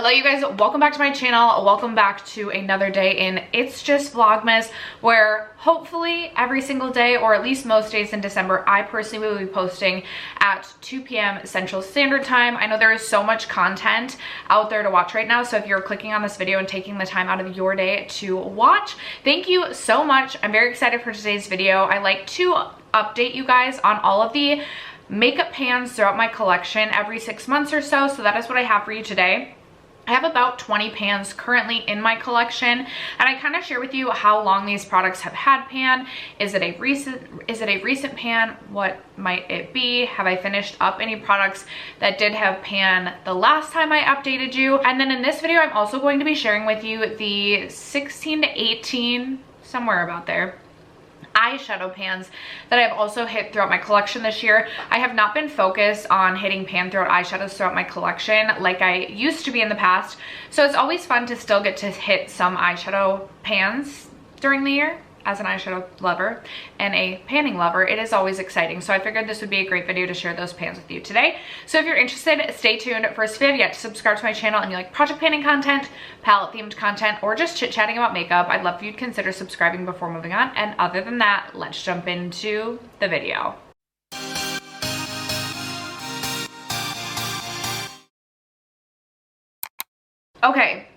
Hello you guys, welcome back to my channel. Welcome back to another day in It's Just Vlogmas, where hopefully every single day, or at least most days in December, I personally will be posting at 2 p.m. Central Standard Time. I know there is so much content out there to watch right now, so if you're clicking on this video and taking the time out of your day to watch, thank you so much. I'm very excited for today's video. I like to update you guys on all of the makeup pans throughout my collection every 6 months or so, so that is what I have for you today. I have about 20 pans currently in my collection, and I kind of share with you how long these products have had pan. Is it a recent pan? What might it be? Have I finished up any products that did have pan the last time I updated you? And then in this video, I'm also going to be sharing with you the 16 to 18, somewhere about there, eyeshadow pans that I've also hit throughout my collection this year. I have not been focused on hitting pan throughout eyeshadows throughout my collection like I used to be in the past, so it's always fun to still get to hit some eyeshadow pans during the year. As an eyeshadow lover and a panning lover, it is always exciting, so I figured this would be a great video to share those pans with you today. So if you're interested, stay tuned. First, if you have yet to subscribe to my channel and you like project panning content, palette themed content, or just chit-chatting about makeup, I'd love for you to consider subscribing before moving on. And other than that, let's jump into the video. Okay,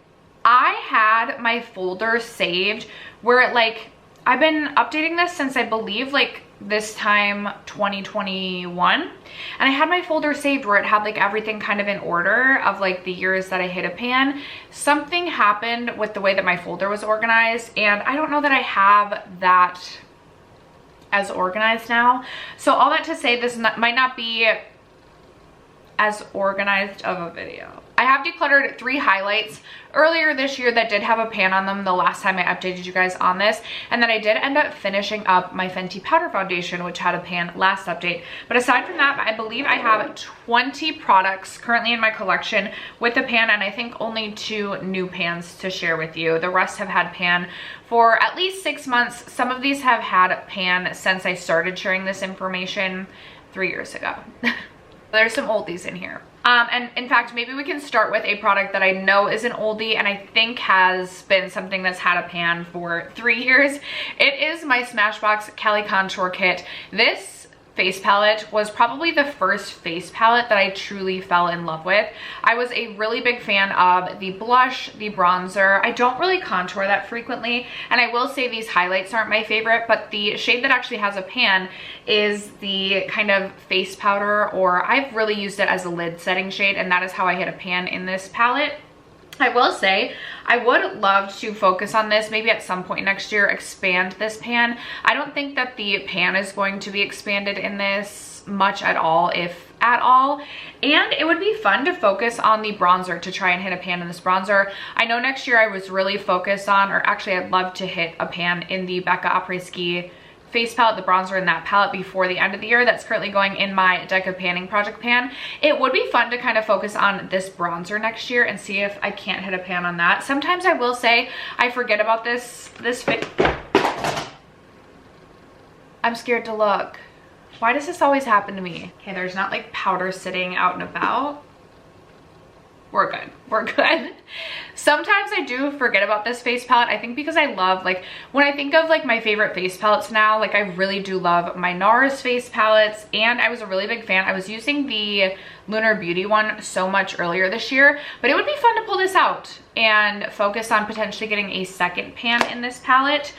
I had my folder saved where it I've been updating this since I believe this time 2021, and I had my folder saved where it had everything kind of in order of the years that I hit a pan. Something happened with the way that my folder was organized, and I don't know that I have that as organized now. So all that to say, this might not be as organized of a video. I have decluttered 3 highlights earlier this year that did have a pan on them the last time I updated you guys on this, and then I did end up finishing up my Fenty powder foundation, which had a pan last update. But aside from that, I believe I have 20 products currently in my collection with a pan, and I think only 2 new pans to share with you. The rest have had pan for at least 6 months. Some of these have had pan since I started sharing this information 3 years ago. There's some oldies in here. And in fact, maybe we can start with a product that I know is an oldie and I think has been something that's had a pan for 3 years. It is my Smashbox Cali Contour Kit. This face palette was probably the first face palette that I truly fell in love with. I was a really big fan of the blush, the bronzer. I don't really contour that frequently, and I will say these highlights aren't my favorite, but the shade that actually has a pan is the kind of face powder, or I've really used it as a lid setting shade, and that is how I hit a pan in this palette. I will say, I would love to focus on this, maybe at some point next year, expand this pan. I don't think that the pan is going to be expanded in this much at all, if at all. And it would be fun to focus on the bronzer, to try and hit a pan in this bronzer. I know next year I was really focused on, or actually I'd love to hit a pan in the Becca Après-Ski face palette, the bronzer in that palette before the end of the year. That's currently going in my deck of panning project pan. It would be fun to kind of focus on this bronzer next year and see if I can't hit a pan on that. Sometimes I will say I forget about this fit. I'm scared to look. Why does this always happen to me? Okay, there's not powder sitting out and about. We're good. We're good. Sometimes I do forget about this face palette. I think because I love, when I think of my favorite face palettes now, I really do love my NARS face palettes, and I was a really big fan. I was using the Lunar Beauty one so much earlier this year, but it would be fun to pull this out and focus on potentially getting a second pan in this palette.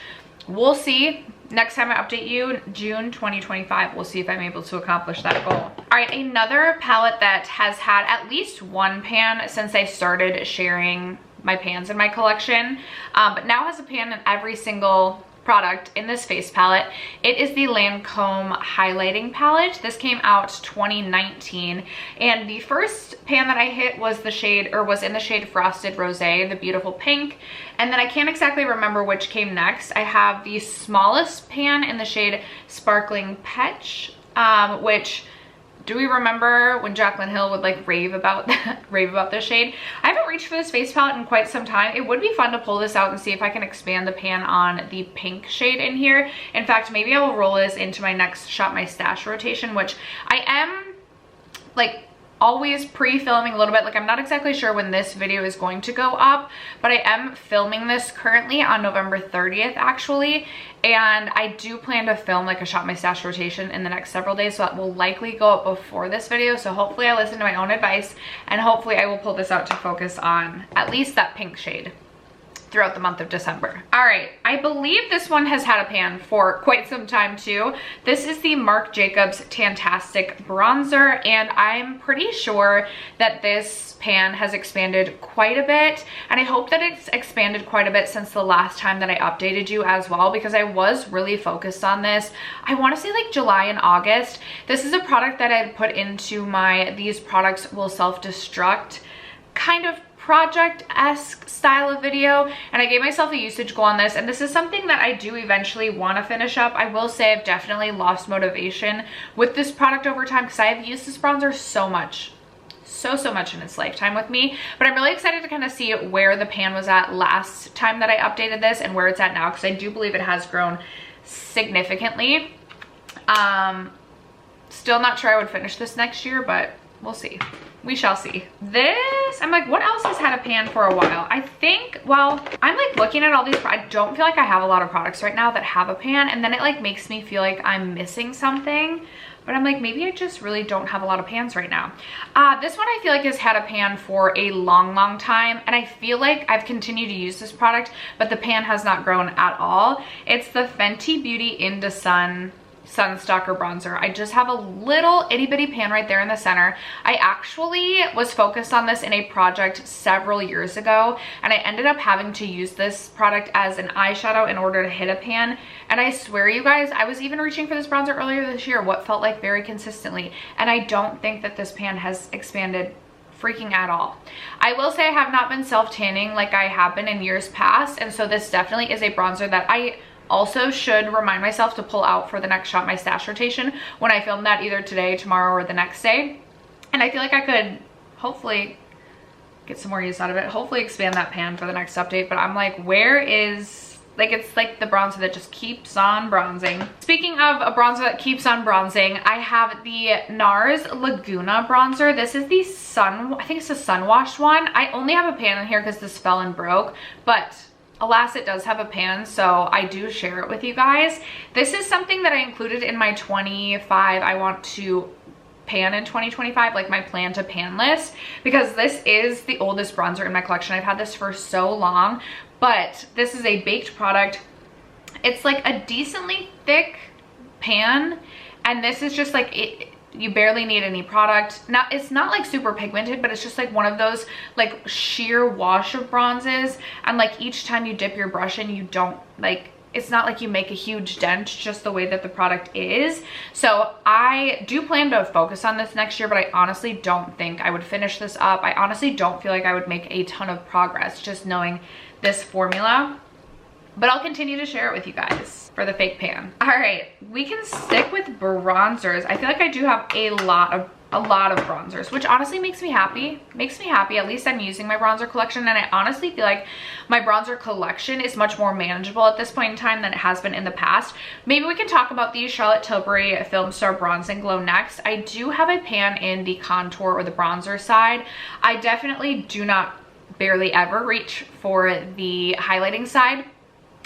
We'll see. Next time I update you, June 2025, we'll see if I'm able to accomplish that goal. All right, another palette that has had at least 1 pan since I started sharing my pans in my collection, but now has a pan in every single product in this face palette. It is the Lancome highlighting palette. This came out 2019, and the first pan that I hit was in the shade Frosted Rosé, the beautiful pink, and then I can't exactly remember which came next. I have the smallest pan in the shade Sparkling Peach, which, do we remember when Jaclyn Hill would rave about this shade? I haven't reached for this face palette in quite some time. It would be fun to pull this out and see if I can expand the pan on the pink shade in here. In fact, maybe I will roll this into my next Shop My Stash rotation, which I am always pre-filming a little bit. Like, I'm not exactly sure when this video is going to go up, but I am filming this currently on November 30th actually, and I do plan to film like a Shop My Stash rotation in the next several days, so that will likely go up before this video. So hopefully I listen to my own advice, and hopefully I will pull this out to focus on at least that pink shade throughout the month of December. All right, I believe this one has had a pan for quite some time too. This is the Marc Jacobs Tantastic Bronzer, and I'm pretty sure that this pan has expanded quite a bit, and I hope that it's expanded quite a bit since the last time that I updated you as well, because I was really focused on this. I want to say like July and August. This is a product that I had put into my These Products Will Self-Destruct kind of project-esque style of video, and I gave myself a usage goal on this, and this is something that I do eventually want to finish up. I will say I've definitely lost motivation with this product over time because I have used this bronzer so much in its lifetime with me, but I'm really excited to kind of see where the pan was at last time that I updated this and where it's at now, because I do believe it has grown significantly. Still not sure I would finish this next year, but we'll see. We shall see. This, I'm like, what else has had a pan for a while? I think, well, I'm like looking at all these, I don't feel like I have a lot of products right now that have a pan, and then it like makes me feel like I'm missing something. But I'm like, maybe I just really don't have a lot of pans right now. This one I feel like has had a pan for a long time, and I feel like I've continued to use this product, but the pan has not grown at all. It's the Fenty Beauty Into Sun Sunstalker Bronzer. I just have a little itty bitty pan right there in the center. I actually was focused on this in a project several years ago, and I ended up having to use this product as an eyeshadow in order to hit a pan, and I swear you guys, I was even reaching for this bronzer earlier this year, what felt like very consistently, and I don't think that this pan has expanded freaking at all. I will say I have not been self-tanning like I have been in years past, and so this definitely is a bronzer that I also should remind myself to pull out for the next Shop My Stash rotation when I film that either today, tomorrow, or the next day. And I feel like I could hopefully get some more use out of it, hopefully expand that pan for the next update. But I'm like, where is, like, it's like the bronzer that just keeps on bronzing. Speaking of a bronzer that keeps on bronzing, I have the NARS Laguna bronzer. This is the I think it's the sun washed one. I only have a pan in here because this fell and broke, but alas, it does have a pan, so I do share it with you guys. This is something that I included in my 25 I want to pan in 2025, like my plan to pan list, because this is the oldest bronzer in my collection. I've had this for so long, but this is a baked product. It's like a decently thick pan, and this is just like it. You barely need any product. Now, it's not like super pigmented, but it's just like one of those like sheer wash of bronzes, and like each time you dip your brush in, you don't like, it's not like you make a huge dent, just the way that the product is. So I do plan to focus on this next year, but I honestly don't think I would finish this up. I honestly don't feel like I would make a ton of progress just knowing this formula, but I'll continue to share it with you guys for the fake pan. All right, we can stick with bronzers. I feel like I do have a lot of bronzers, which honestly makes me happy. At least I'm using my bronzer collection, and I honestly feel like my bronzer collection is much more manageable at this point in time than it has been in the past. Maybe we can talk about the Charlotte Tilbury Film Star Bronze and Glow next. I do have a pan in the contour or the bronzer side. I definitely do not barely ever reach for the highlighting side.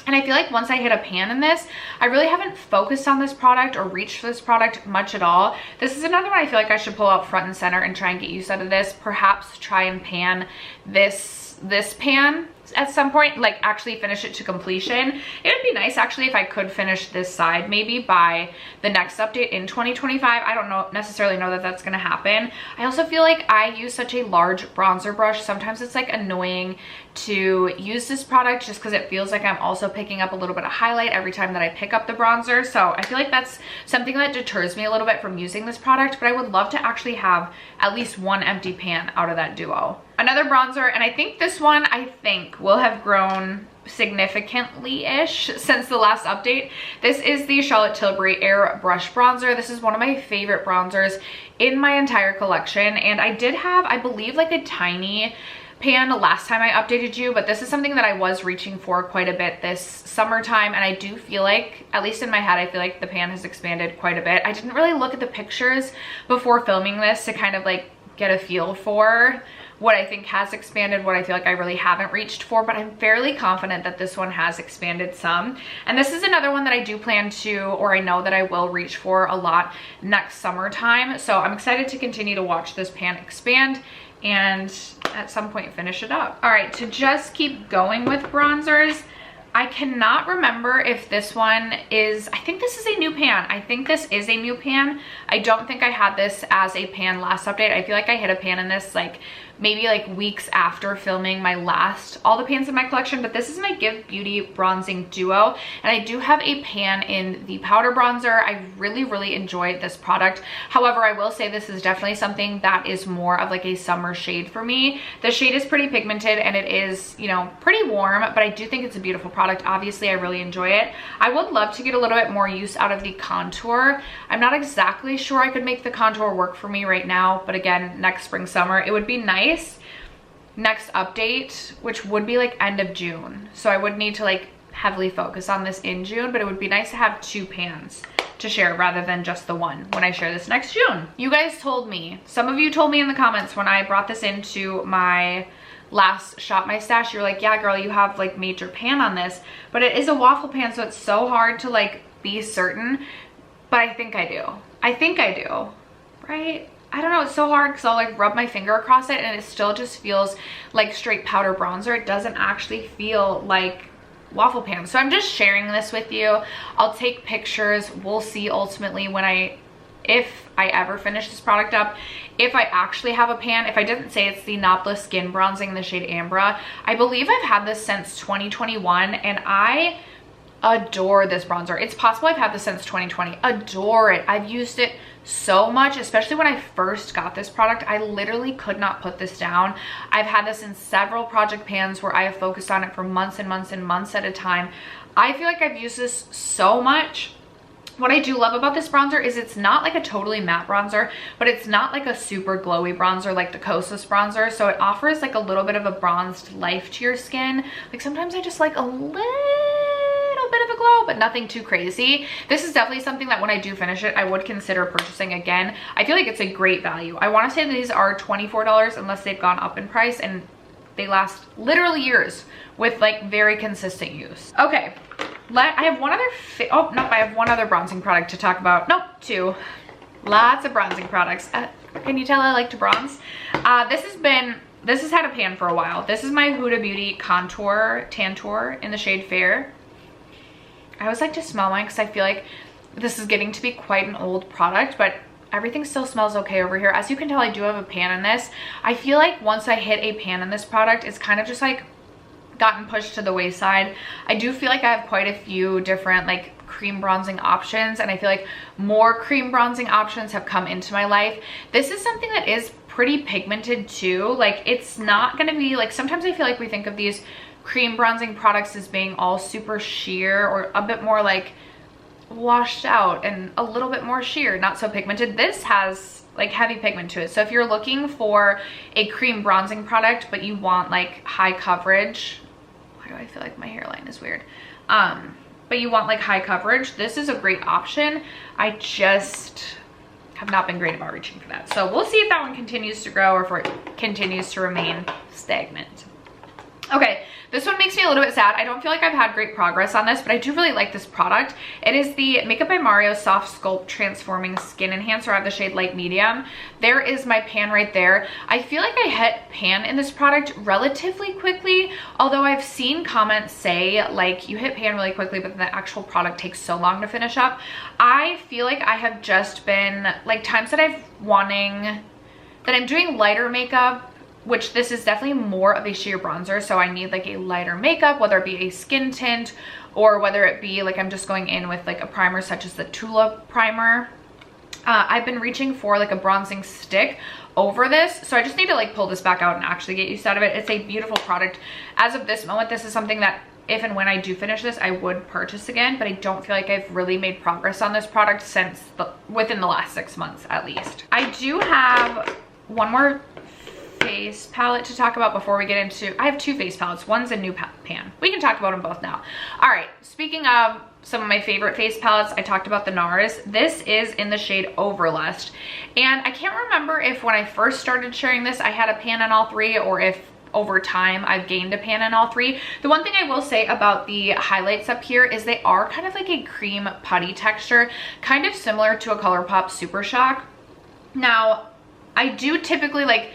And I feel like once I hit a pan in this, I really haven't focused on this product or reached for this product much at all. This is another one I feel like I should pull out front and center and try and get use out of this. Perhaps try and pan this pan at some point, like actually finish it to completion. It would be nice actually if I could finish this side maybe by the next update in 2025. I don't necessarily know that that's gonna happen. I also feel like I use such a large bronzer brush. Sometimes it's like annoying to use this product just because it feels like I'm also picking up a little bit of highlight every time that I pick up the bronzer. So I feel like that's something that deters me a little bit from using this product, but I would love to actually have at least one empty pan out of that duo. Another bronzer, and I think this one will have grown significantly-ish since the last update. This is the Charlotte Tilbury Air Brush Bronzer. This is one of my favorite bronzers in my entire collection, and I did have, I believe, like a tiny pan last time I updated you, but this is something that I was reaching for quite a bit this summertime, and I do feel like, at least in my head, I feel like the pan has expanded quite a bit. I didn't really look at the pictures before filming this to kind of like get a feel for what I think has expanded, what I feel like I really haven't reached for, but I'm fairly confident that this one has expanded some. And this is another one that I do plan to, or I know that I will reach for a lot next summertime. So I'm excited to continue to watch this pan expand and at some point finish it up. All right, to just keep going with bronzers, I cannot remember if this one is, I think this is a new pan. I think this is a new pan. I don't think I had this as a pan last update. I feel like I hit a pan in this like maybe like weeks after filming my last all the pans in my collection, but this is my Give Beauty bronzing duo, and I do have a pan in the powder bronzer. I really enjoy this product. However, I will say this is definitely something that is more of like a summer shade for me. The shade is pretty pigmented and it is, you know, pretty warm, but I do think it's a beautiful product. Obviously, I really enjoy it. I would love to get a little bit more use out of the contour. I'm not exactly sure I could make the contour work for me right now, but again, next spring, summer, it would be nice. Next update, which would be like end of June. So I would need to like heavily focus on this in June, but it would be nice to have 2 pans to share rather than just the one when I share this next June. You guys told me, some of you told me in the comments when I brought this into my last Shop My Stash, you're like, yeah girl, you have like major pan on this, but it is a waffle pan, so it's so hard to like be certain, but I think I do. I think I do, right? I don't know, it's so hard because I'll like rub my finger across it and it still just feels like straight powder bronzer. It doesn't actually feel like waffle pan. So I'm just sharing this with you. I'll take pictures. We'll see ultimately when if I ever finish this product up, if I actually have a pan. If I didn't say, it's the Nabla Skin Bronzing in the shade Ambra. I believe I've had this since 2021 and I adore this bronzer. It's possible I've had this since 2020. Adore it. I've used it so much, especially when I first got this product. I literally could not put this down. I've had this in several project pans where I have focused on it for months and months and months at a time. I feel like I've used this so much. What I do love about this bronzer is it's not like a totally matte bronzer, but it's not like a super glowy bronzer like the Kosas bronzer. So it offers like a little bit of a bronzed life to your skin. Like sometimes I just like a little bit of a glow, but nothing too crazy. This is definitely something that when I do finish it, I would consider purchasing again. I feel like it's a great value. I want to say these are $24 unless they've gone up in price, and they last literally years with like very consistent use. Okay, I have one other, I have one other bronzing product to talk about. Nope, 2. Lots of bronzing products. Can you tell I like to bronze? This has had a pan for a while. This is my Huda Beauty Contour Tantour in the shade Fair. I always like to smell mine because I feel like this is getting to be quite an old product, but everything still smells okay over here. As you can tell, I do have a pan in this. I feel like once I hit a pan in this product, it's kind of just like gotten pushed to the wayside. I do feel like I have quite a few different like cream bronzing options, and I feel like more cream bronzing options have come into my life. This is something that is pretty pigmented too. Like it's not gonna be like, sometimes I feel like we think of these cream bronzing products as being all super sheer or a bit more like washed out and a little bit more sheer, not so pigmented. This has like heavy pigment to it. So if you're looking for a cream bronzing product but you want like high coverage, why do I feel like my hairline is weird? But you want like high coverage, this is a great option. I just have not been great about reaching for that. So we'll see if that one continues to grow or if it continues to remain stagnant. Okay, this one makes me a little bit sad. I don't feel like I've had great progress on this, but I do really like this product. It is the Makeup by Mario Soft Sculpt Transforming Skin Enhancer. I have the shade Light Medium. There is my pan right there. I feel like I hit pan in this product relatively quickly, although I've seen comments say like you hit pan really quickly, but the actual product takes so long to finish up. I feel like I have just been like times that I'm doing lighter makeup, which this is definitely more of a sheer bronzer, so I need like a lighter makeup, whether it be a skin tint or whether it be like I'm just going in with like a primer such as the Tula primer. I've been reaching for like a bronzing stick over this, so I just need to like pull this back out and actually get use out of it. It's a beautiful product. As of this moment, this is something that if and when I do finish this, I would purchase again, but I don't feel like I've really made progress on this product since within the last 6 months at least. I do have one more face palette to talk about before we get into, I have 2 face palettes. One's a new pan. We can talk about them both now. All right, speaking of some of my favorite face palettes. I talked about the NARS. This is in the shade Overlust. And I can't remember if when I first started sharing this, I had a pan in all three, or if over time I've gained a pan in all three. The one thing I will say about the highlights up here is they are kind of like a cream putty texture, kind of similar to a Colourpop Super Shock. Now, I do typically like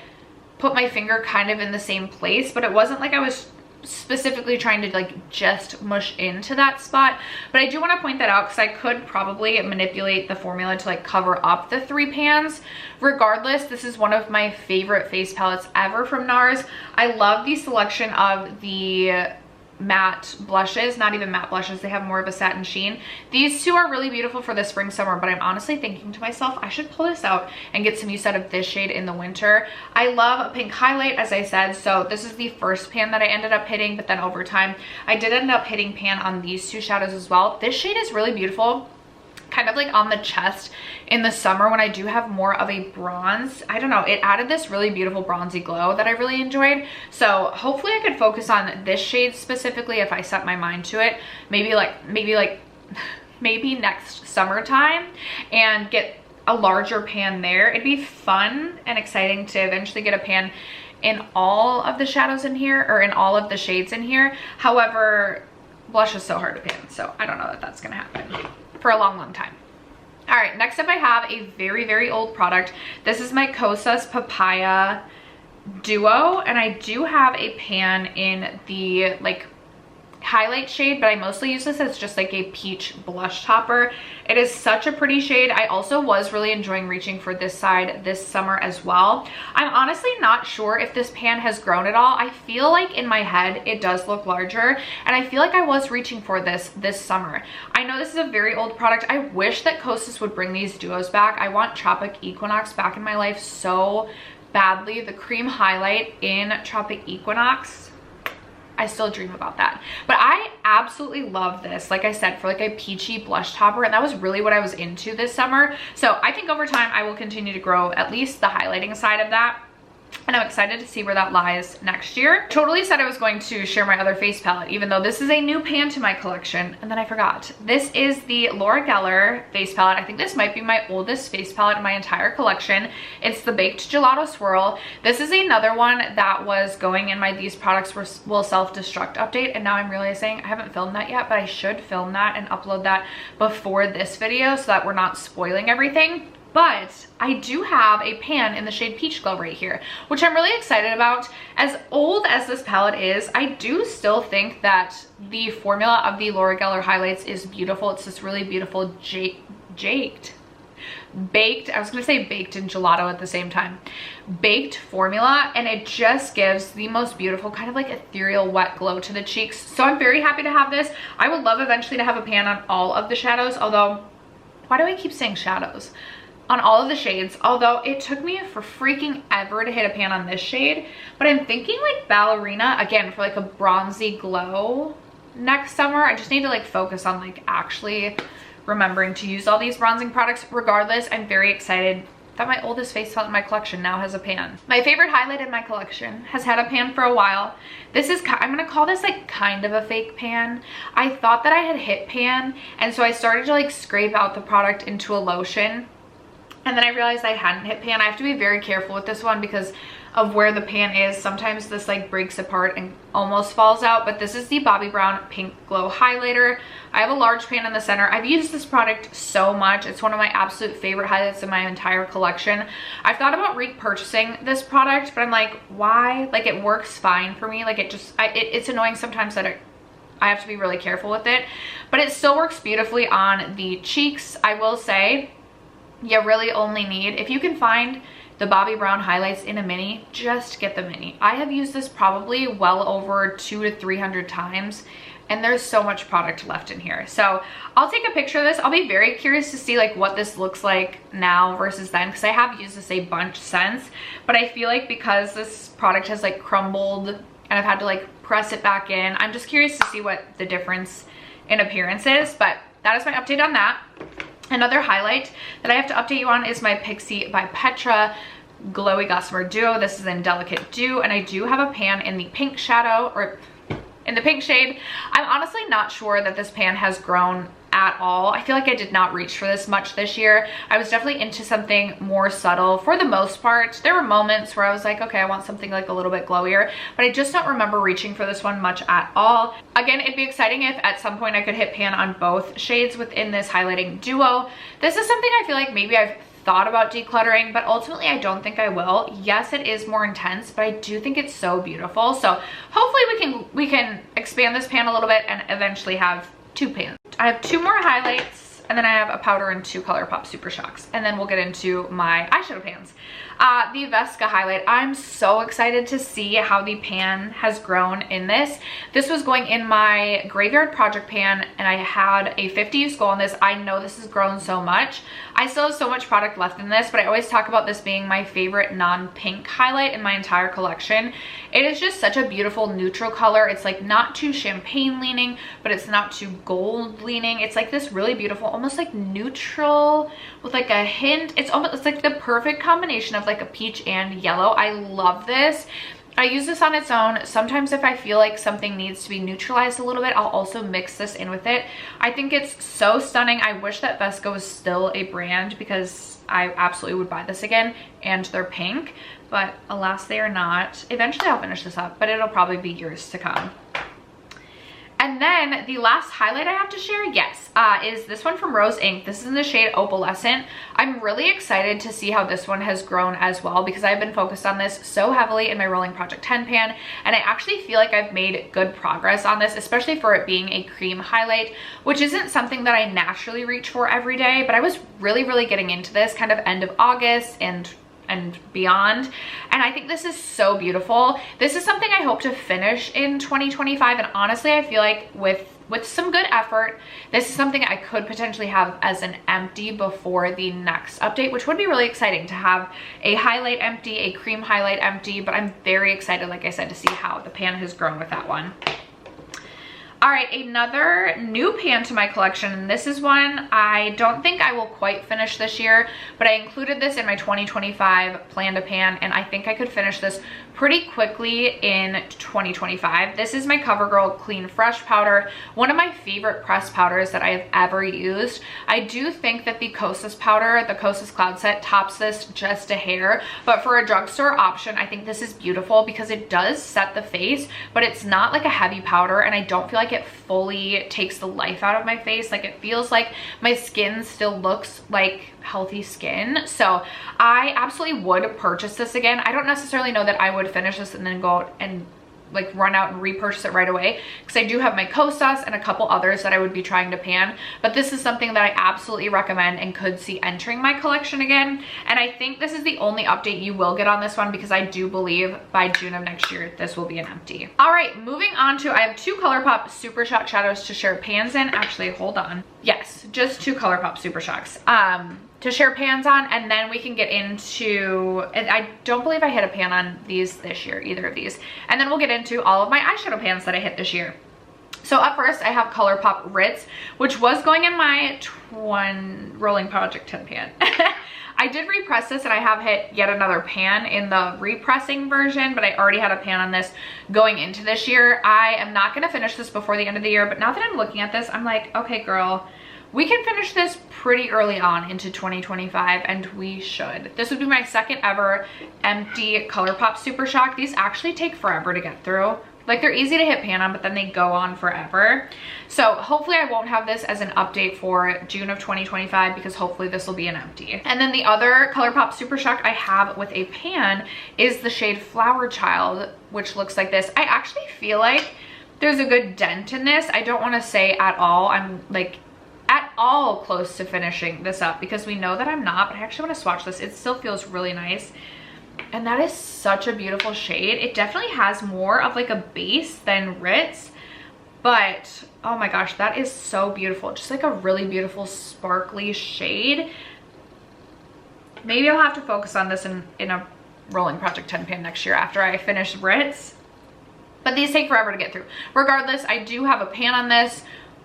put my finger kind of in the same place, but it wasn't like I was specifically trying to like just mush into that spot. But I do want to point that out because I could probably manipulate the formula to like cover up the three pans. Regardless, this is one of my favorite face palettes ever from NARS. I love the selection of the matte blushes, not even matte blushes, they have more of a satin sheen. These two are really beautiful for the spring summer, but I'm honestly thinking to myself I should pull this out and get some use out of this shade in the winter. I love a pink highlight, as I said, so this is the first pan that I ended up hitting, but then over time I did end up hitting pan on these two shadows as well. This shade is really beautiful, kind of like on the chest in the summer when I do have more of a bronze. I don't know, it added this really beautiful bronzy glow that I really enjoyed. So hopefully I could focus on this shade specifically if I set my mind to it, maybe next summertime, and get a larger pan there. It'd be fun and exciting to eventually get a pan in all of the shadows in here, or in all of the shades in here. However, blush is so hard to pan, so I don't know that that's gonna happen for a long time. All right, next up I have a very old product. This is my Kosas Papaya Duo, and I do have a pan in the like highlight shade, but I mostly use this as just like a peach blush topper. It is such a pretty shade. I also was really enjoying reaching for this side this summer as well. I'm honestly not sure if this pan has grown at all. I feel like in my head it does look larger, and I feel like I was reaching for this summer. I know this is a very old product. I wish that Kosas would bring these duos back. I want Tropic Equinox back in my life so badly. The cream highlight in Tropic Equinox, I still dream about that. But I absolutely love this, like I said, for like a peachy blush topper, and that was really what I was into this summer. So I think over time I will continue to grow at least the highlighting side of that, and I'm excited to see where that lies next year. Totally said I was going to share my other face palette, even though this is a new pan to my collection, and then I forgot. This is the Laura Geller face palette. I think this might be my oldest face palette in my entire collection. It's the Baked Gelato Swirl. This is another one that was going in my These Products Will Self-Destruct update, and now I'm realizing I haven't filmed that yet, but I should film that and upload that before this video so that we're not spoiling everything. But I do have a pan in the shade Peach Glow right here, which I'm really excited about. As old as this palette is, I do still think that the formula of the Laura Geller highlights is beautiful. It's this really beautiful baked, I was gonna say baked and gelato at the same time, baked formula, and it just gives the most beautiful kind of like ethereal wet glow to the cheeks. So I'm very happy to have this. I would love eventually to have a pan on all of the shadows, although, why do I keep saying shadows? On all of the shades, although it took me for freaking ever to hit a pan on this shade. But I'm thinking like Ballerina, again, for like a bronzy glow next summer. I just need to like focus on like actually remembering to use all these bronzing products. Regardless, I'm very excited that my oldest face palette in my collection now has a pan. My favorite highlight in my collection has had a pan for a while. This is, I'm gonna call this like kind of a fake pan. I thought that I had hit pan, and so I started to like scrape out the product into a lotion. And then I realized I hadn't hit pan. I have to be very careful with this one because of where the pan is. Sometimes this like breaks apart and almost falls out, but this is the Bobbi Brown Pink Glow Highlighter. I have a large pan in the center. I've used this product so much. It's one of my absolute favorite highlights in my entire collection. I've thought about repurchasing this product, but I'm like, why? Like, it works fine for me. Like, it just, it's annoying sometimes that I have to be really careful with it, but it still works beautifully on the cheeks. I will say, you really only need, if you can find the Bobbi Brown highlights in a mini, just get the mini. I have used this probably well over 200 to 300 times, and there's so much product left in here. So I'll take a picture of this. I'll be very curious to see like what this looks like now versus then, because I have used this a bunch since, but I feel like because this product has like crumbled and I've had to like press it back in, I'm just curious to see what the difference in appearance is. But that is my update on that. Another highlight that I have to update you on is my Pixi by Petra Glowy Gossamer Duo. This is in Delicate Dew, and I do have a pan in the pink shadow, or in the pink shade. I'm honestly not sure that this pan has grown at all. I feel like I did not reach for this much this year. I was definitely into something more subtle for the most part. There were moments where I was like, okay, I want something like a little bit glowier, but I just don't remember reaching for this one much at all. Again, it'd be exciting if at some point I could hit pan on both shades within this highlighting duo. This is something I feel like maybe I've thought about decluttering, but ultimately I don't think I will. Yes, it is more intense, but I do think it's so beautiful. So hopefully we can expand this pan a little bit and eventually have 2 pans. I have 2 more highlights, and then I have a powder and 2 Colourpop Super Shocks, and then we'll get into my eyeshadow pans. The Vesca highlight, I'm so excited to see how the pan has grown in this. This was going in my graveyard project pan, and I had a 50 use goal on this. I know this has grown so much. I still have so much product left in this, but I always talk about this being my favorite non-pink highlight in my entire collection. It is just such a beautiful neutral color. It's like not too champagne leaning, but it's not too gold leaning. It's like this really beautiful, almost like neutral with like a hint. It's like the perfect combination of like a peach and yellow. I love this. I use this on its own. Sometimes if I feel like something needs to be neutralized a little bit, I'll also mix this in with it. I think it's so stunning. I wish that Vesca was still a brand because I absolutely would buy this again, and they're pink, but alas they are not. Eventually I'll finish this up, but it'll probably be years to come. And then the last highlight I have to share, yes, is this one from Rose Inc. This is in the shade Opalescent. I'm really excited to see how this one has grown as well because I've been focused on this so heavily in my Rolling Project 10 pan, and I actually feel like I've made good progress on this, especially for it being a cream highlight, which isn't something that I naturally reach for every day, but I was really getting into this kind of end of August and beyond, and I think this is so beautiful. This is something I hope to finish in 2025, and honestly I feel like with some good effort, this is something I could potentially have as an empty before the next update, which would be really exciting to have a highlight empty, a cream highlight empty, but I'm very excited, like I said, to see how the pan has grown with that one. All right, another new pan to my collection, and this is one I don't think I will quite finish this year, but I included this in my 2025 plan to pan, and I think I could finish this pretty quickly in 2025. This is my CoverGirl Clean Fresh powder, one of my favorite pressed powders that I have ever used. I do think that the Kosas powder, the Kosas Cloud Set, tops this just a hair, but for a drugstore option, I think this is beautiful because it does set the face, but it's not like a heavy powder, and I don't feel like it fully takes the life out of my face. Like, it feels like my skin still looks like healthy skin. So I absolutely would purchase this again. I don't necessarily know that I would finish this and then go out and like run out and repurchase it right away, because I do have my Kosas and a couple others that I would be trying to pan, but this is something that I absolutely recommend and could see entering my collection again. And I think this is the only update you will get on this one, because I do believe by June of next year this will be an empty. All right, moving on to, I have 2 Colourpop Super Shock shadows to share pans in. Actually, hold on. Yes, just 2 Colourpop Super Shocks to share pans on, and then we can get into, and I don't believe I hit a pan on these this year, either of these, and then we'll get into all of my eyeshadow pans that I hit this year. So up first I have Colourpop Ritz, which was going in my Rolling Project 10 pan. I did repress this, and I have hit yet another pan in the repressing version, but I already had a pan on this going into this year. I am not going to finish this before the end of the year, but now that I'm looking at this, I'm like, okay girl, we can finish this pretty early on into 2025, and we should. This would be my second ever empty Colourpop Super Shock. These actually take forever to get through. Like, they're easy to hit pan on, but then they go on forever. So hopefully I won't have this as an update for June of 2025, because hopefully this will be an empty. And then the other Colourpop Super Shock I have with a pan is the shade Flower Child, which looks like this. I actually feel like there's a good dent in this. I don't want to say at all I'm like at all close to finishing this up, because we know that I'm not, but I actually want to swatch this. It still feels really nice. And that is such a beautiful shade. It definitely has more of like a base than Ritz, but oh my gosh, that is so beautiful. Just like a really beautiful sparkly shade. Maybe I'll have to focus on this in a Rolling Project 10 pan next year after I finish Ritz. But these take forever to get through. Regardless, I do have a pan on this.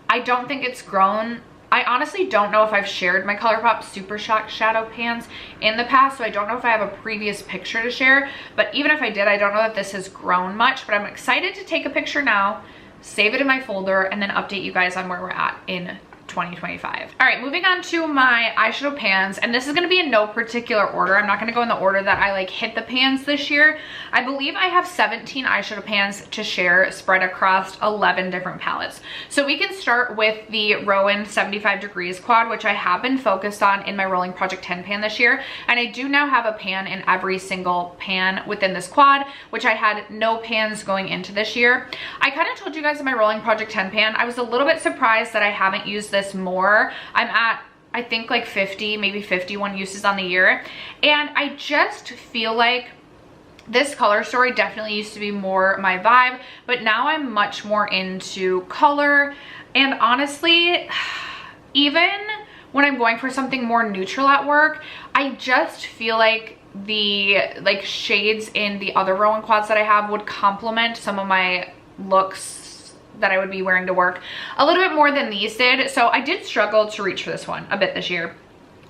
I don't think it's grown. I honestly don't know if I've shared my Colourpop Super Shock shadow pans in the past, so I don't know if I have a previous picture to share, but even if I did, I don't know that this has grown much, but I'm excited to take a picture now save it in my folder, and then update you guys on where we're at in 2025. All right, moving on to my eyeshadow pans, and this is going to be in no particular order. I'm not going to go in the order that I like hit the pans this year. I believe I have 17 eyeshadow pans to share spread across 11 different palettes. So we can start with the Rowan 75 degrees quad, which I have been focused on in my Rolling Project 10 pan this year, and I do now have a pan in every single pan within this quad, which I had no pans going into this year. I kind of told you guys in my Rolling Project 10 pan, I was a little bit surprised that I haven't used this more. I'm at, I think, like 50, maybe 51 uses on the year, and I just feel like this color story definitely used to be more my vibe, but now I'm much more into color. And honestly, even when I'm going for something more neutral at work, I just feel like the shades in the other Rowan quads that I have would complement some of my looks that I would be wearing to work a little bit more than these did. So I did struggle to reach for this one a bit this year.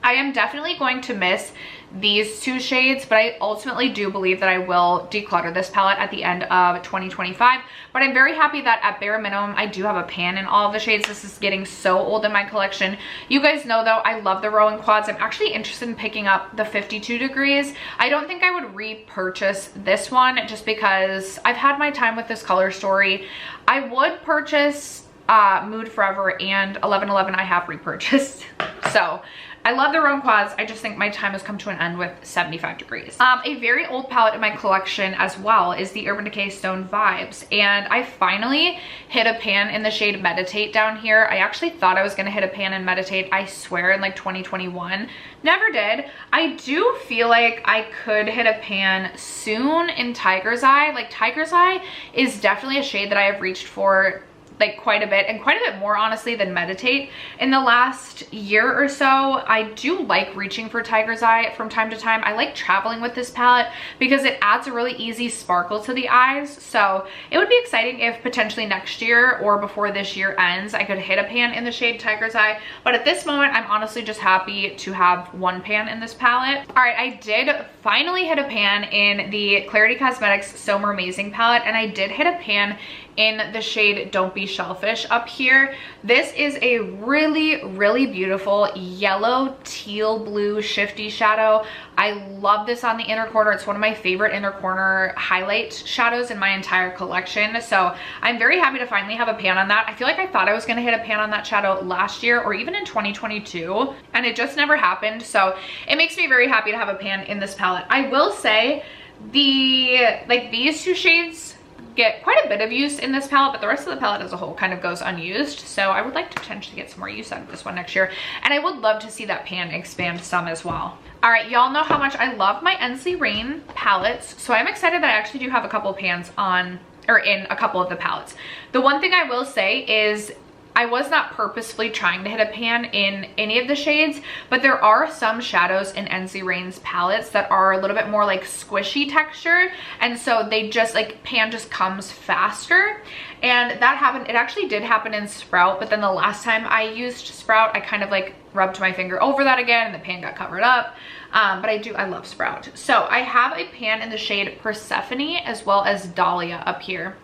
I am definitely going to miss these two shades, but I ultimately do believe that I will declutter this palette at the end of 2025. But I'm very happy that at bare minimum, I do have a pan in all of the shades. This is getting so old in my collection. You guys know though, I love the Rowan quads. I'm actually interested in picking up the 52 degrees. I don't think I would repurchase this one just because I've had my time with this color story. I would purchase Mood Forever and 1111 I have repurchased. So I love the Rowan quads. I just think my time has come to an end with 75 degrees. A very old palette in my collection as well is the Urban Decay Stone Vibes. And I finally hit a pan in the shade Meditate down here. I actually thought I was gonna hit a pan in Meditate, I swear, in like 2021. Never did. I do feel like I could hit a pan soon in Tiger's Eye. Like Tiger's Eye is definitely a shade that I have reached for like quite a bit, and quite a bit more honestly than Meditate in the last year or so. I do like reaching for Tiger's Eye from time to time. I like traveling with this palette because it adds a really easy sparkle to the eyes. So it would be exciting if potentially next year or before this year ends, I could hit a pan in the shade Tiger's Eye. But at this moment, I'm honestly just happy to have one pan in this palette. All right, I did finally hit a pan in the Clarity Cosmetics So Amazing palette, and I did hit a pan in the shade Don't Be Shellfish up here. This is a really, really beautiful yellow teal blue shifty shadow. I love this on the inner corner. It's one of my favorite inner corner highlight shadows in my entire collection. So I'm very happy to finally have a pan on that. I feel like I thought I was gonna hit a pan on that shadow last year or even in 2022, and it just never happened. So it makes me very happy to have a pan in this palette. I will say these two shades get quite a bit of use in this palette, but the rest of the palette as a whole kind of goes unused. So I would like to potentially get some more use out of this one next year, and I would love to see that pan expand some as well. All right, y'all know how much I love my Ensley Rain palettes, so I'm excited that I actually do have a couple pans on, or in a couple of the palettes. The one thing I will say is I was not purposefully trying to hit a pan in any of the shades, but there are some shadows in Ensley Rain's palettes that are a little bit more like squishy texture, and so they just like pan just comes faster. And that happened, it actually did happen in Sprout, but then the last time I used Sprout, I kind of like rubbed my finger over that again and the pan got covered up. But I love Sprout. So I have a pan in the shade Persephone as well as Dahlia up here.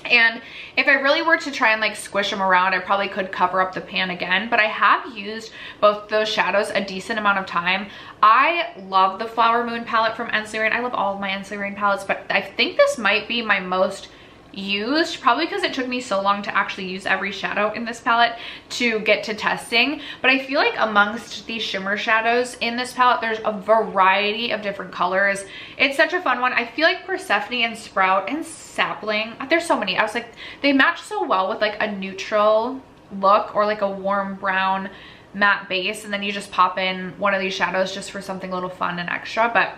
And if I really were to try and like squish them around, I probably could cover up the pan again, but I have used both those shadows a decent amount of time. I love the Flower Moon palette from Ensley Rain. I love all of my Ensley Rain palettes, but I think this might be my most used, probably because it took me so long to actually use every shadow in this palette to get to testing. But I feel like amongst these shimmer shadows in this palette, there's a variety of different colors. It's such a fun one. I feel like Persephone and Sprout and Sapling, there's so many. I was like, they match so well with like a neutral look or like a warm brown matte base, and then you just pop in one of these shadows just for something a little fun and extra. But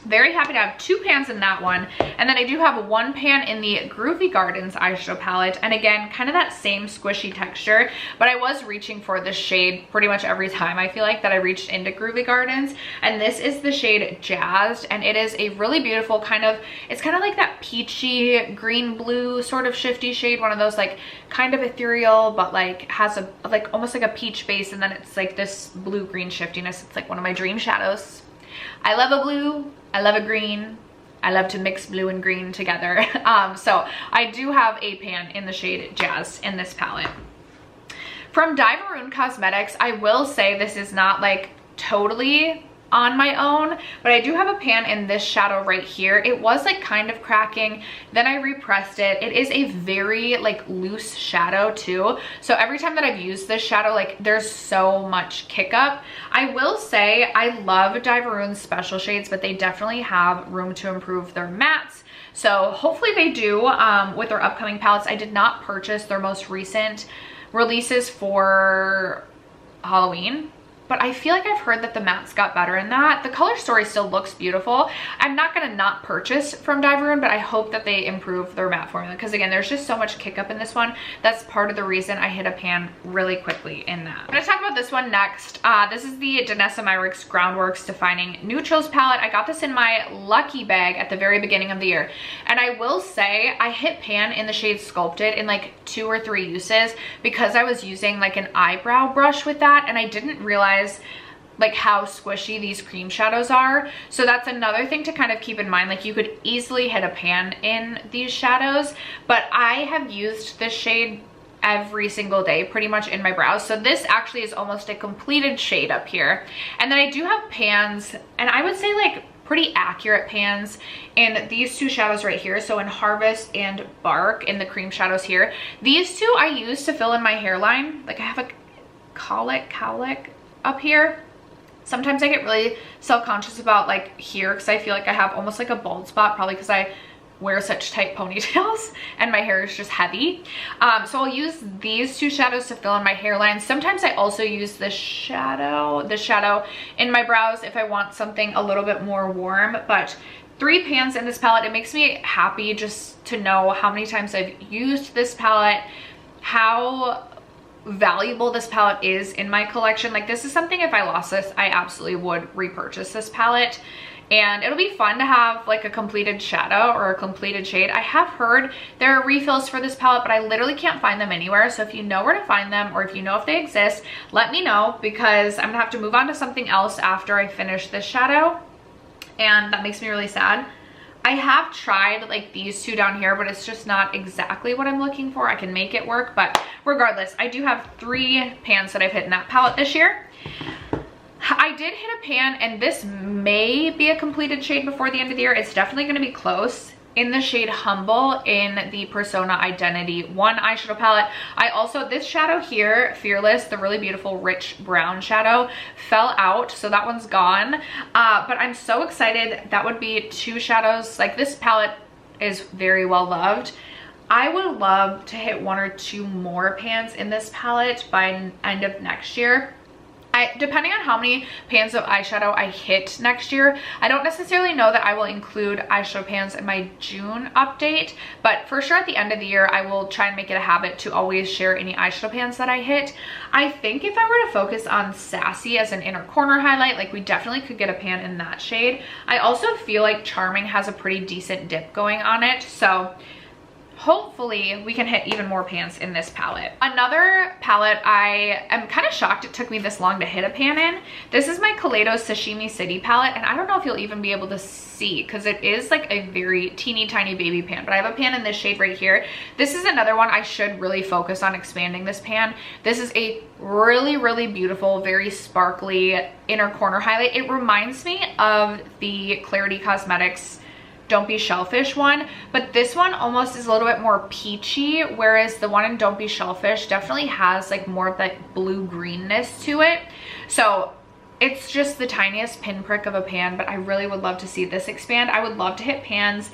very happy to have two pans in that one. And then I do have one pan in the Groovy Gardens eyeshadow palette, and again kind of that same squishy texture, but I was reaching for this shade pretty much every time I feel like that I reached into Groovy Gardens. And this is the shade Jazzed, and it is a really beautiful kind of, it's kind of like that peachy green blue sort of shifty shade, one of those like kind of ethereal but like has a like almost like a peach base, and then it's like this blue green shiftiness. It's like one of my dream shadows. I love a blue, I love a green, I love to mix blue and green together. So I do have a pan in the shade Jazz in this palette. From Diveroon Cosmetics, I will say this is not like totally on my own, but I do have a pan in this shadow right here. It was like kind of cracking, then I repressed it. It is a very like loose shadow too, so every time that I've used this shadow, like there's so much kick up. I will say I love Diveroon's special shades, but they definitely have room to improve their mattes. So hopefully they do with their upcoming palettes. I did not purchase their most recent releases for Halloween, but I feel like I've heard that the mattes got better in that. The color story still looks beautiful. I'm not gonna not purchase from Diveroon, but I hope that they improve their matte formula, because again, there's just so much kick up in this one. That's part of the reason I hit a pan really quickly in that. I'm gonna talk about this one next. This is the Danessa Myricks Groundworks Defining Neutrals palette. I got this in my lucky bag at the very beginning of the year, and I will say I hit pan in the shade Sculpted in like 2 or 3 uses because I was using like an eyebrow brush with that, and I didn't realize like how squishy these cream shadows are. So that's another thing to kind of keep in mind. Like you could easily hit a pan in these shadows, but I have used this shade every single day pretty much in my brows. So this actually is almost a completed shade up here. And then I do have pans, and I would say like pretty accurate pans in these 2 shadows right here. So in Harvest and Bark, in the cream shadows here. These 2 I use to fill in my hairline. Like I have a cowlick up here. Sometimes I get really self-conscious about like here because I feel like I have almost like a bald spot, probably because I wear such tight ponytails and my hair is just heavy. So I'll use these 2 shadows to fill in my hairline. Sometimes I also use this shadow in my brows if I want something a little bit more warm. But 3 pans in this palette. It makes me happy just to know how many times I've used this palette, how valuable this palette is in my collection. Like this is something, if I lost this, I absolutely would repurchase this palette. And it'll be fun to have like a completed shadow or a completed shade. I have heard there are refills for this palette, but I literally can't find them anywhere. So if you know where to find them, or if you know if they exist, let me know, because I'm gonna have to move on to something else after I finish this shadow, and that makes me really sad. I have tried like these 2 down here, but it's just not exactly what I'm looking for. I can make it work, but regardless, I do have 3 pans that I've hit in that palette this year. I did hit a pan, and this may be a completed shade before the end of the year. It's definitely going to be close, in the shade Humble in the Persona Identity 1 eyeshadow palette. I also, this shadow here, Fearless, the really beautiful rich brown shadow, fell out, so that one's gone. But I'm so excited. That would be 2 shadows. Like this palette is very well loved. I would love to hit 1 or 2 more pans in this palette by end of next year. Depending on how many pans of eyeshadow I hit next year, I don't necessarily know that I will include eyeshadow pans in my June update, but for sure at the end of the year, I will try and make it a habit to always share any eyeshadow pans that I hit. I think if I were to focus on Sassy as an inner corner highlight, like we definitely could get a pan in that shade. I also feel like Charming has a pretty decent dip going on it, so hopefully we can hit even more pans in this palette. Another palette I am kind of shocked it took me this long to hit a pan in. This is my Kaleido Sashimi City palette, and I don't know if you'll even be able to see because it is like a very teeny tiny baby pan, but I have a pan in this shade right here. This is another one I should really focus on expanding this pan. This is a really beautiful, very sparkly inner corner highlight. It reminds me of the Clarity Cosmetics Don't Be Shellfish one, but this one almost is a little bit more peachy, whereas the one in Don't Be Shellfish definitely has like more of that blue greenness to it. So it's just the tiniest pinprick of a pan, but I really would love to see this expand. I would love to hit pans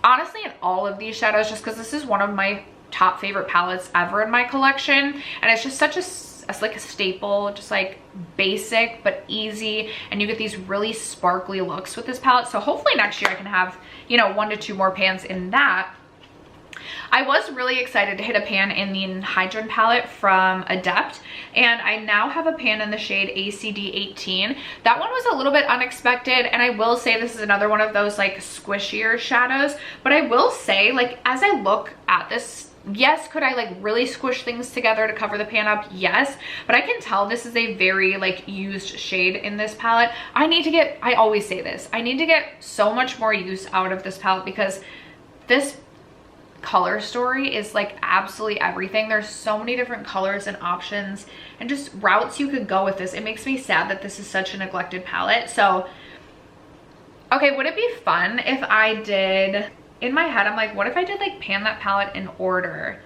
honestly in all of these shadows, just because this is one of my top favorite palettes ever in my collection, and it's just such a like a staple, just like basic but easy, and you get these really sparkly looks with this palette. So hopefully next year I can have, you know, 1 to 2 more pans in that. I was really excited to hit a pan in the Hydron palette from Adept, and I now have a pan in the shade ACD 18. That one was a little bit unexpected, and I will say this is another one of those like squishier shadows, but I will say, like, as I look at this Yes, could I like really squish things together to cover the pan up? Yes, but I can tell this is a very like used shade in this palette. I always say this, I need to get so much more use out of this palette because this color story is like absolutely everything. There's so many different colors and options and just routes you could go with this. It makes me sad that this is such a neglected palette. So, okay, would it be fun if I did, in my head, I'm like, what if I did like pan that palette in order?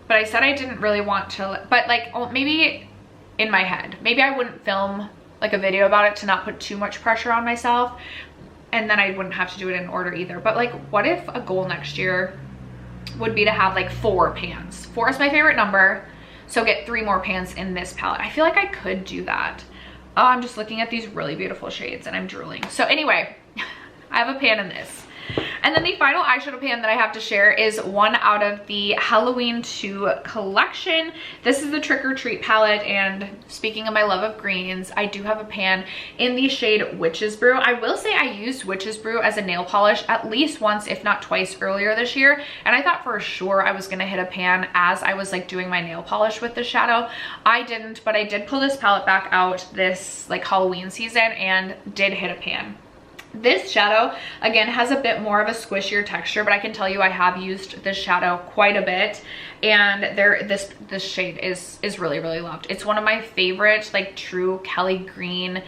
But I said I didn't really want to, but like, oh, maybe in my head, maybe I wouldn't film like a video about it to not put too much pressure on myself. And then I wouldn't have to do it in order either. But like, what if a goal next year would be to have like 4 pans? 4 is my favorite number. So get 3 more pans in this palette. I feel like I could do that. Oh, I'm just looking at these really beautiful shades and I'm drooling. So anyway, I have a pan in this. And then the final eyeshadow pan that I have to share is one out of the Halloween 2 collection. This is the Trick or Treat palette, and speaking of my love of greens, I do have a pan in the shade Witch's Brew. I will say I used Witch's Brew as a nail polish at least once, if not twice, earlier this year, and I thought for sure I was gonna hit a pan as I was like doing my nail polish with the shadow. I didn't, but I did pull this palette back out this like Halloween season and did hit a pan. This shadow, again, has a bit more of a squishier texture, but I can tell you I have used this shadow quite a bit, and this shade is really, really loved. It's one of my favorite, like, true Kelly green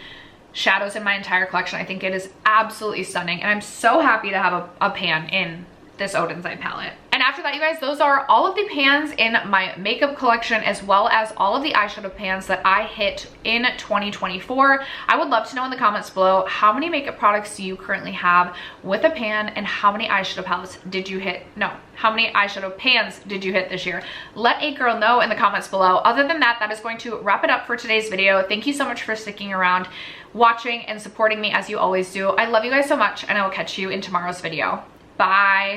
shadows in my entire collection. I think it is absolutely stunning, and I'm so happy to have a pan in this Odin's Eye palette. And after that, you guys, those are all of the pans in my makeup collection, as well as all of the eyeshadow pans that I hit in 2024. I would love to know in the comments below, how many makeup products do you currently have with a pan, and how many eyeshadow palettes did you hit? No, how many eyeshadow pans did you hit this year? Let a girl know in the comments below. Other than that, that is going to wrap it up for today's video. Thank you so much for sticking around, watching, and supporting me as you always do. I love you guys so much, and I will catch you in tomorrow's video. Bye.